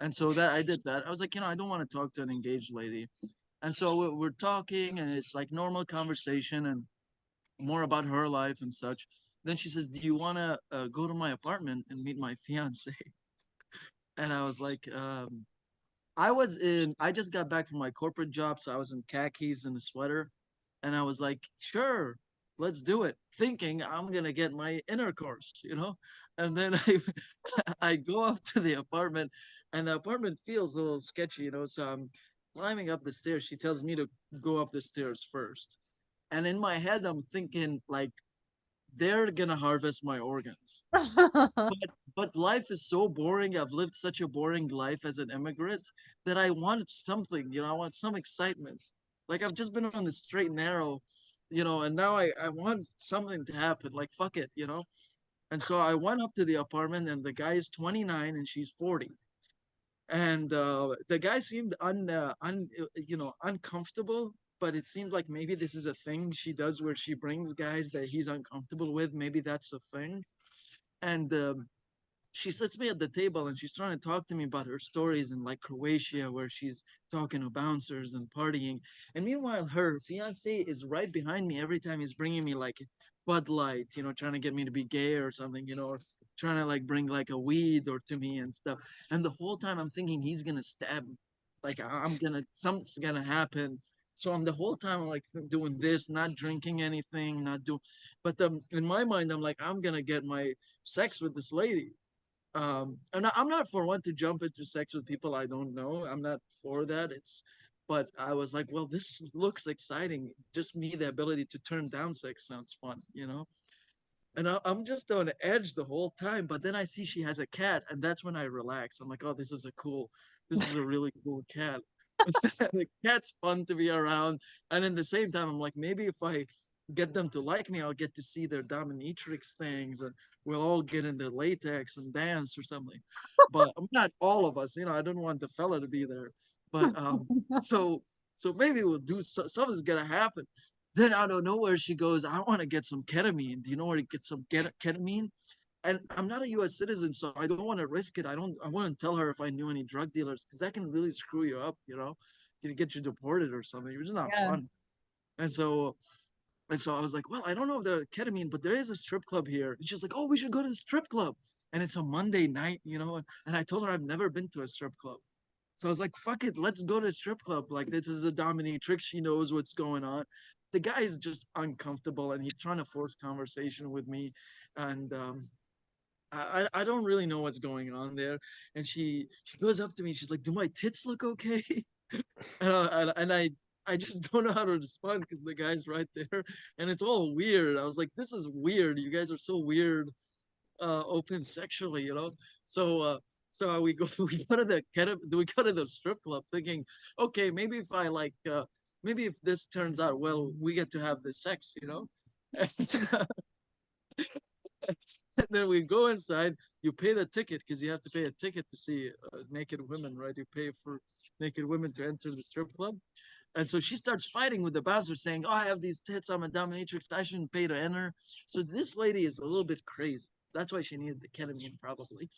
And so that I did that. I was like, I don't want to talk to an engaged lady. And so we're talking, and it's like normal conversation and more about her life and such. Then she says, "Do you want to go to my apartment and meet my fiance?" And I was like, I just got back from my corporate job, so I was in khakis and a sweater. And I was like, "Sure, let's do it," thinking I'm gonna get my intercourse. And then I go up to the apartment, and the apartment feels a little sketchy. So I'm climbing up the stairs. She tells me to go up the stairs first. And in my head, I'm thinking like they're gonna harvest my organs. But life is so boring. I've lived such a boring life as an immigrant that I want something, I want some excitement. Like I've just been on the straight and narrow, and now I want something to happen. Like fuck it. And so I went up to the apartment, and the guy is 29 and she's 40. And the guy seemed uncomfortable, but it seemed like maybe this is a thing she does where she brings guys that he's uncomfortable with. Maybe that's a thing. And she sits me at the table and she's trying to talk to me about her stories in like Croatia, where she's talking to bouncers and partying. And meanwhile, her fiance is right behind me every time he's bringing me like Bud Light, trying to get me to be gay or something, or trying to like bring like a weed or to me and stuff. And the whole time I'm thinking he's gonna stab me. Like something's gonna happen. So I'm the whole time like doing this, not drinking anything, not do, but in my mind I'm like I'm gonna get my sex with this lady. And I'm not for one to jump into sex with people I don't know. I'm not for that. But I was like, well, this looks exciting. Just me, the ability to turn down sex sounds fun. And I'm just on edge the whole time. But then I see she has a cat, and that's when I relax. I'm like, oh, this is a really cool cat. The cat's fun to be around. And in the same time, I'm like, maybe if I get them to like me, I'll get to see their dominatrix things, and we'll all get into latex and dance or something. But not all of us, I don't want the fella to be there. But so so maybe we'll do something's gonna happen. Then out of nowhere, she goes, "I want to get some ketamine. Do you know where to get some ketamine?" And I'm not a U.S. citizen, so I don't want to risk it. I want to tell her if I knew any drug dealers, because that can really screw you up. Can get you deported or something. It's just not Yeah. fun. And so I was like, well, I don't know if they're ketamine, but there is a strip club here. And she's like, oh, we should go to the strip club. And it's a Monday night, and I told her I've never been to a strip club. So I was like, fuck it, let's go to a strip club. Like, this is a dominatrix. She knows what's going on. The guy is just uncomfortable, and he's trying to force conversation with me. And I don't really know what's going on there. And she goes up to me. She's like, do my tits look okay? And I just don't know how to respond because the guy's right there, and it's all weird. I was like, this is weird. You guys are so weird, open sexually. So we go we go to the strip club thinking, okay, maybe if I like maybe if this turns out well, we get to have this sex. And, And then we go inside. You pay the ticket because you have to pay a ticket to see naked women, right? You pay for naked women to enter the strip club. And so she starts fighting with the bouncer, saying, "Oh, I have these tits. I'm a dominatrix. I shouldn't pay to enter." So this lady is a little bit crazy. That's why she needed the ketamine, probably.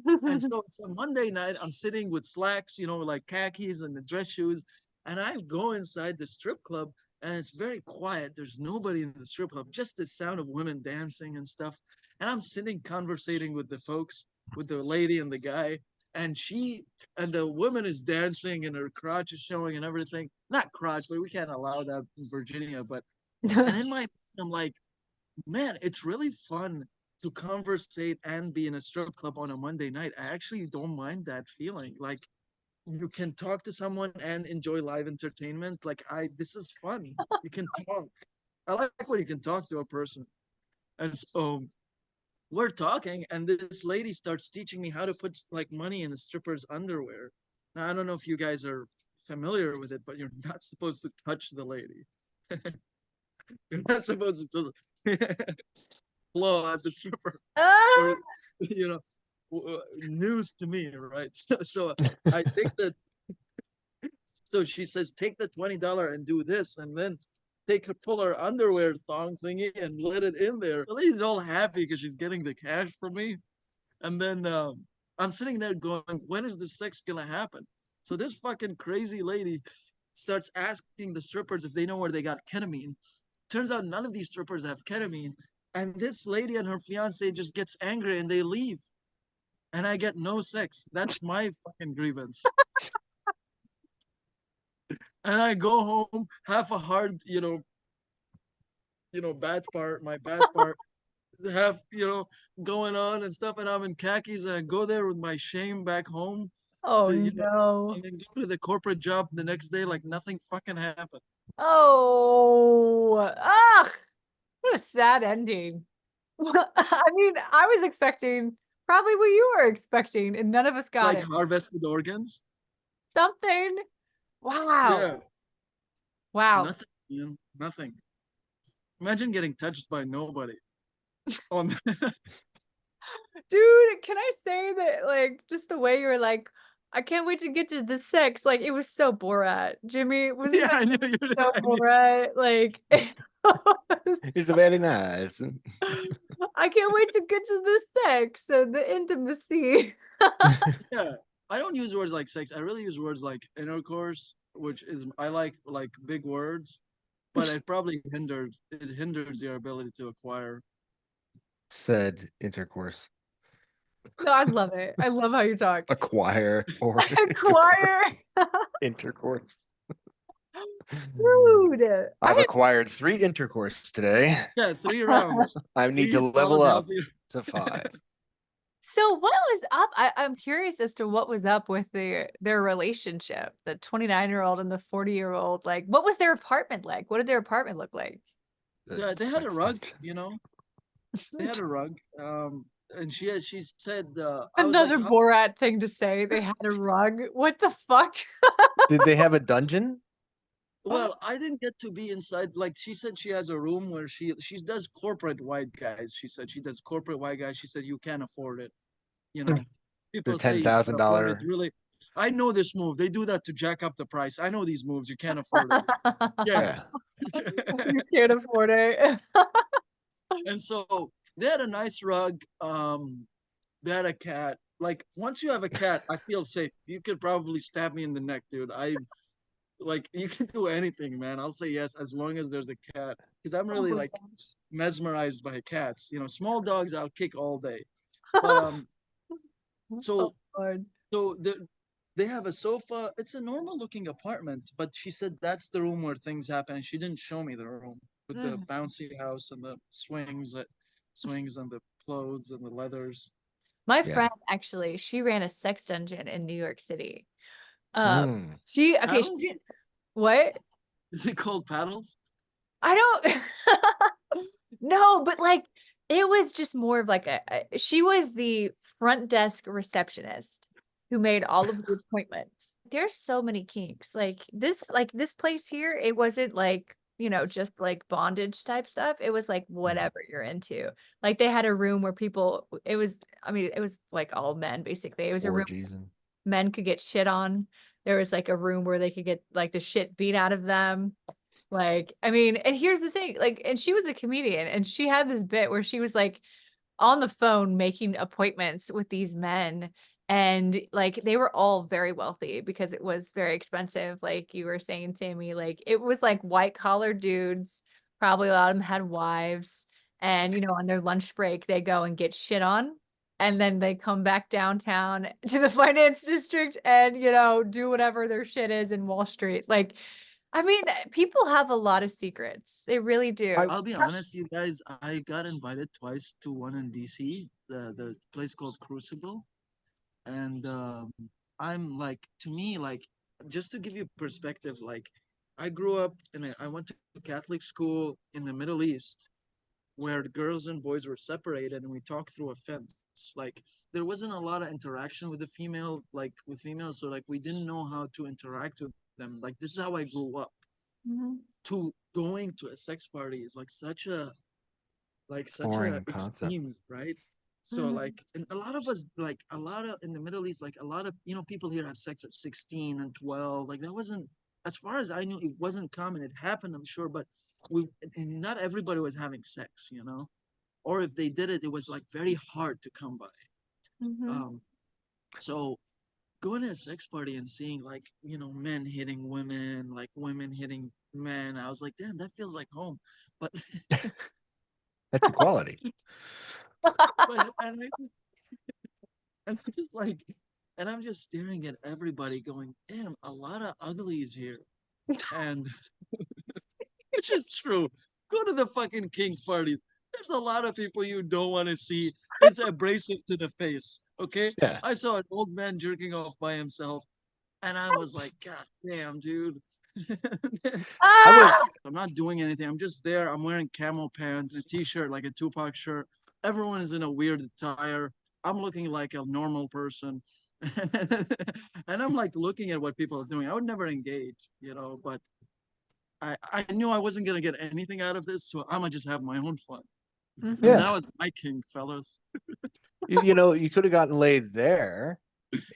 And so it's a Monday night. I'm sitting with slacks, like khakis and the dress shoes. And I go inside the strip club and it's very quiet. There's nobody in the strip club, just the sound of women dancing and stuff. And I'm sitting conversating with the folks, with the lady and the guy. And the woman is dancing and her crotch is showing and everything. Not crotch, but we can't allow that in Virginia. And in my, I'm like, man, it's really fun to conversate and be in a strip club on a Monday night. I actually don't mind that feeling. Like you can talk to someone and enjoy live entertainment. This is fun. You can talk. I like when you can talk to a person. And so we're talking, and this lady starts teaching me how to put like money in the stripper's underwear. Now, I don't know if you guys are familiar with it, but you're not supposed to touch the lady. You're not supposed to blow at the stripper. Or, you know, news to me, right? So I think that. So she says, take the $20 and do this, and then pull her underwear thong thingy and let it in there. The lady's all happy because she's getting the cash from me. And then I'm sitting there going, when is the sex gonna happen? So this fucking crazy lady starts asking the strippers if they know where they got ketamine. Turns out none of these strippers have ketamine. And this lady and her fiance just gets angry and they leave. And I get no sex. That's my fucking grievance. And I go home, half a hard, bad part, my bad part, have, going on and stuff. And I'm in khakis and I go there with my shame back home Oh to, no. and then go to the corporate job the next day like nothing fucking happened. Oh, what a sad ending. I mean, I was expecting probably what you were expecting, and none of us got Like it. harvested organs. Something. Wow. Yeah. Wow. Nothing, nothing. Imagine getting touched by nobody. On Dude, can I say that, like, just the way you were like, I can't wait to get to the sex. Like, it was so Borat. Jimmy, wasn't Yeah, that I knew you. so I knew. Borat? Like, It's very nice. I can't wait to get to the sex and the intimacy. Yeah, I don't use words like sex. I really use words like intercourse, which is I like big words, but it hinders your ability to acquire. Said intercourse. No, I love it. I love how you talk. Acquire or Acquire. intercourse. Dude. I've acquired 3 intercourse today. Yeah, 3 rounds. I need to 3 level solid, up healthy. to 5. So what was up? I'm curious as to what was up with their relationship, the 29-year-old and the 40-year-old. Like, what was their apartment like? What did their apartment look like? Yeah, they had a rug, They had a rug. And she said, I was like, Another Borat thing to say. They had a rug. What the fuck? Did they have a dungeon? well, I didn't get to be inside. Like she said, she has a room where she does corporate white guys. She said she does corporate white guys. She said you can't afford it. The People say you can't afford it. $10,000. Really, I know this move. They do that to jack up the price. I know these moves. You can't afford it. Yeah. You can't afford it. And so they had a nice rug. They had a cat. Like once you have a cat, I feel safe. You could probably stab me in the neck, dude. You can do anything, man. I'll say yes as long as there's a cat. Because I'm really like mesmerized by cats. Small dogs I'll kick all day. But so so they have a sofa. It's a normal looking apartment, but she said that's the room where things happen, and she didn't show me the room with the bouncy house and the swings and the clothes and the leathers. My friend actually, she ran a sex dungeon in New York City. Paddles? What? Is it called paddles? I don't no, but like it was just more of like she was the front desk receptionist who made all of the appointments. There's so many kinks. Like this place here, it wasn't like just like bondage type stuff. It was like Mm-hmm. whatever you're into. Like they had a room where it was like all men basically. It was a room Orgies and men could get shit on. There was like a room where they could get like the shit beat out of them. Like, I mean, and here's the thing, like, and she was a comedian and she had this bit where she was like on the phone making appointments with these men. And like they were all very wealthy because it was very expensive. Like you were saying, Sammy, like it was like white collar dudes. Probably a lot of them had wives. And on their lunch break, they go and get shit on. And then they come back downtown to the finance district and, do whatever their shit is in Wall Street. Like, I mean, people have a lot of secrets. They really do. I I'll be honest, you guys. I got invited twice to one in DC, the place called Crucible, and I'm like, to me, like, just to give you perspective, like, I grew up I went to Catholic school in the Middle East, where the girls and boys were separated, and we talked through a fence. Like, there wasn't a lot of interaction with the female, like with females, so like we didn't know how to interact with them. Like, this is how I grew up. Mhm. To going to a sex party is like such a foreign concept. extremes, right? So Mhm. like, and a lot of us, like a lot of in the Middle East, like a lot of people here have sex at 16 and 12. Like that wasn't, as far as I knew, it wasn't common. It happened, I'm sure, but we not everybody was having sex. Or if they did it, it was like very hard to come by. Mhm. Um, so going to a sex party and seeing like men hitting women, like women hitting men, I was like, damn, that feels like home. But That's equality. but and I just like, and I'm just staring at everybody, going, damn, a lot of uglies here, and which is true. Go to the fucking kink parties. There's a lot of people you don't want to see. It's abrasive to the face. Okay, Yeah. I saw an old man jerking off by himself, and I was like, God damn, dude. I would. Ah! I'm not doing anything. I'm just there. I'm wearing camel pants, a t-shirt, like a Tupac shirt. Everyone is in a weird attire. I'm looking like a normal person. And I'm like looking at what people are doing. I would never engage, but I knew I wasn't gonna get anything out of this, so I'm gonna just have my own fun. And Mhm. that Yeah. was my king, fellas. You could have gotten laid there.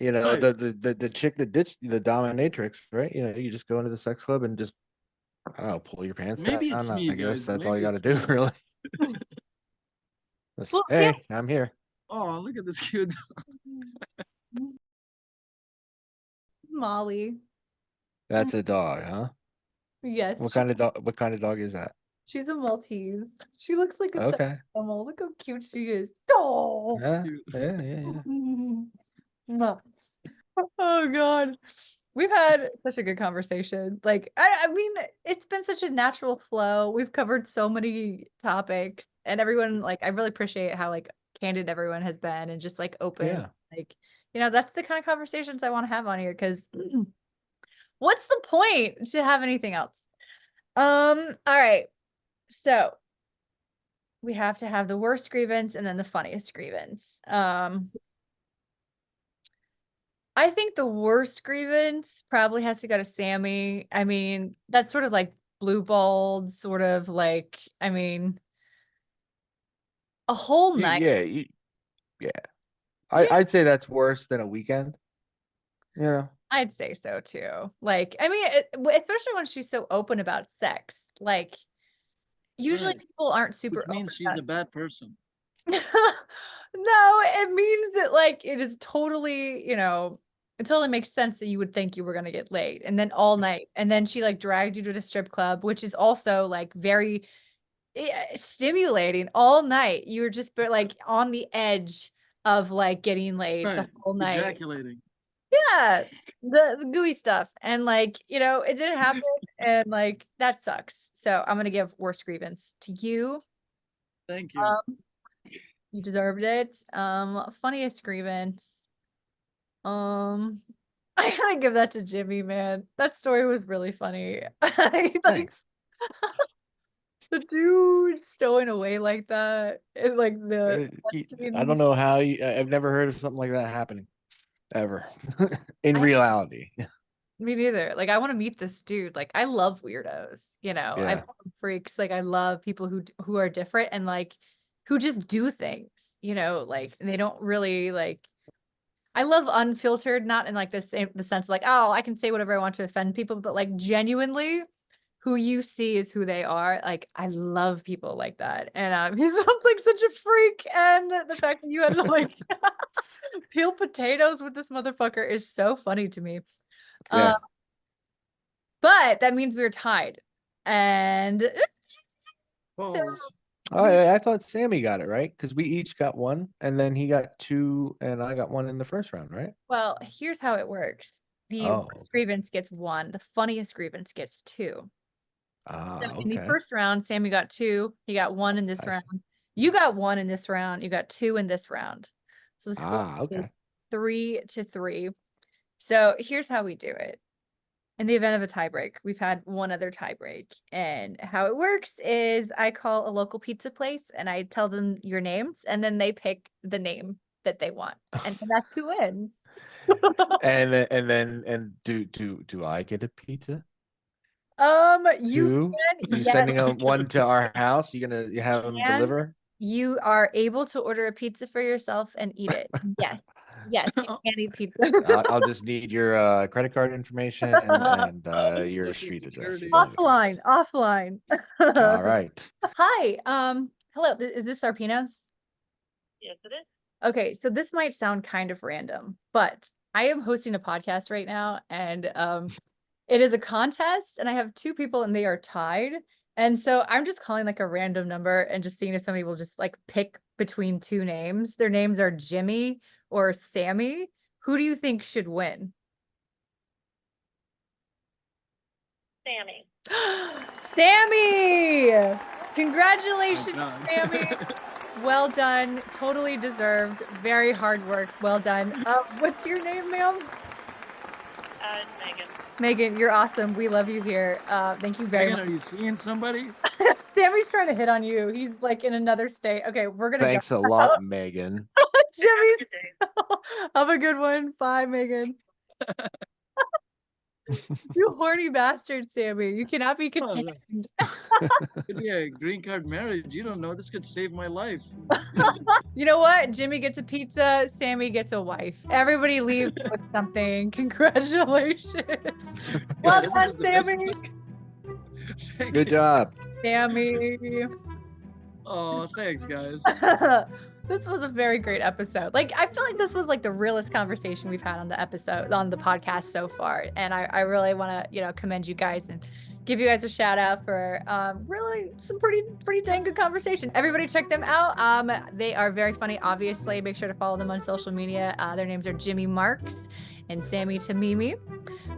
Right. The chick that ditched the dominatrix, right? You just go into the sex club and just, I don't know, pull your pants down. Maybe it's me, I guess guys. that's all you Maybe got to it's do, me. really. Just, Well, yeah. hey, I'm here. Oh, look at this cute. Molly. That's a dog, huh? Yes, What kind of dog is that? she's a Maltese. She looks like a stuffed Okay. animal. Look how cute she is. Oh. It's Yeah, cute. yeah, yeah, yeah. Mwah. Oh God. We've had such a good conversation. Like, I mean, it's been such a natural flow. We've covered so many topics, and everyone, like, I really appreciate how like candid everyone has been and just like open. Yeah. Like, that's the kind of conversations I want to have on here because what's the point to have anything else? All right. So we have to have the worst grievance and then the funniest grievance. I think the worst grievance probably has to go to Sammy. I mean, that's sort of like blueballed, sort of like, I mean, a whole You, night. yeah, you, yeah. Yeah, I'd say that's worse than a weekend. I'd say so too. Like, I mean, especially when she's so open about sex. Like, usually Right. people aren't Which super open means she's about a bad person. No, it means that like it is totally, it totally makes sense that you would think you were gonna get laid and then all night. And then she like dragged you to the strip club, which is also like very stimulating all night. You were just like on the edge of like getting laid the Right. whole night. Ejaculating. Yeah, the gooey stuff. And like, it didn't happen and like that sucks. So I'm gonna give worst grievance to you. Thank you. You deserved it. Funniest grievance. Um, I gotta give that to Jimmy, man. That story was really funny. Like Thanks. the dude stowing away like that, and like the Uh, one I don't scene. know how I've never heard of something like that happening ever in I reality. Me neither. Like, I want to meet this dude. Like, I love weirdos, I Yeah. love freaks. Like, I love people who are different and like who just do things, like, and they don't really like. I love unfiltered, not in like the sense of like, oh, I can say whatever I want to offend people, but like genuinely, who you see is who they are. Like, I love people like that, and he sounds like such a freak, and the fact that you had to like peel potatoes with this motherfucker is so funny to me. Yeah. But that means we were tied. And so, Balls. Oh, I thought Sami got it right because we each got one, and then he got two, and I got one in the first round, right? well, here's how it works. The Oh, worst grievance gets 1. The funniest grievance gets 2. Ah, So in the okay. first round, Sami got 2. He got 1 in this I see. round. You got 1 in this round. You got 2 in this round. So the score is Okay. 3-3. So here's how we do it. In the event of a tie break, we've had one other tie break. And how it works is I call a local pizza place and I tell them your names, and then they pick the name that they want. And that's who wins. And do I get a pizza? You Two? can, You yes, sending one to our house? You have them can. deliver? You are able to order a pizza for yourself and eat it. Yes. Yes, you can eat pizza. I'll just need your credit card information and your Social street address. security. Offline. All right. Hi. Hello. Is this Sarpinos? Yes, it is. Okay, so this might sound kind of random, but I am hosting a podcast right now, and it is a contest, and I have 2 people, and they are tied. And so I'm just calling like a random number and just seeing if somebody will just like pick between 2 names. Their names are Jimmy or Sami. Who do you think should win? Sami. Sami! Congratulations, done. Sami. Well done. Totally deserved. Very hard work. Well done. What's your name, ma'am? Megan. Megan, you're awesome. We love you here. Thank you very Megan, much. are you seeing somebody? Sami's trying to hit on you. He's like in another state. Okay, we're gonna Thanks a lot, Megan. go. Jimmy's. Good day. Have a good one. Bye, Megan. You horny bastard, Sami. You cannot be Oh, no. contained. Could be a green card marriage. You don't know. This could save my life. You know what? Jimmy gets a pizza. Sami gets a wife. Everybody leaves with something. Congratulations. Well Guys, done, this is the Sami. Thank Good you. job. Sami. Oh, thanks, guys. This was a very great episode. Like, I feel like this was like the realest conversation we've had on the podcast so far. And I really want to, commend you guys and give you guys a shout out for really some pretty dang good conversation. Everybody check them out. They are very funny, obviously. Make sure to follow them on social media. Their names are Jimmy Marx and Sami Tamimi.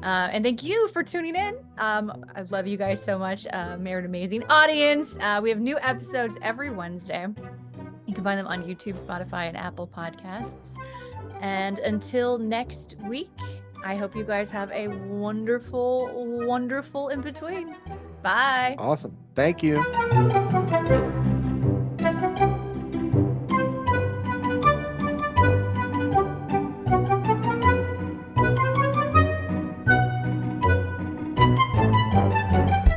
And thank you for tuning in. I love you guys so much. You're an amazing audience. We have new episodes every Wednesday. You can find them on YouTube, Spotify, and Apple Podcasts. And until next week, I hope you guys have a wonderful, wonderful in between. Bye. Awesome. Thank you.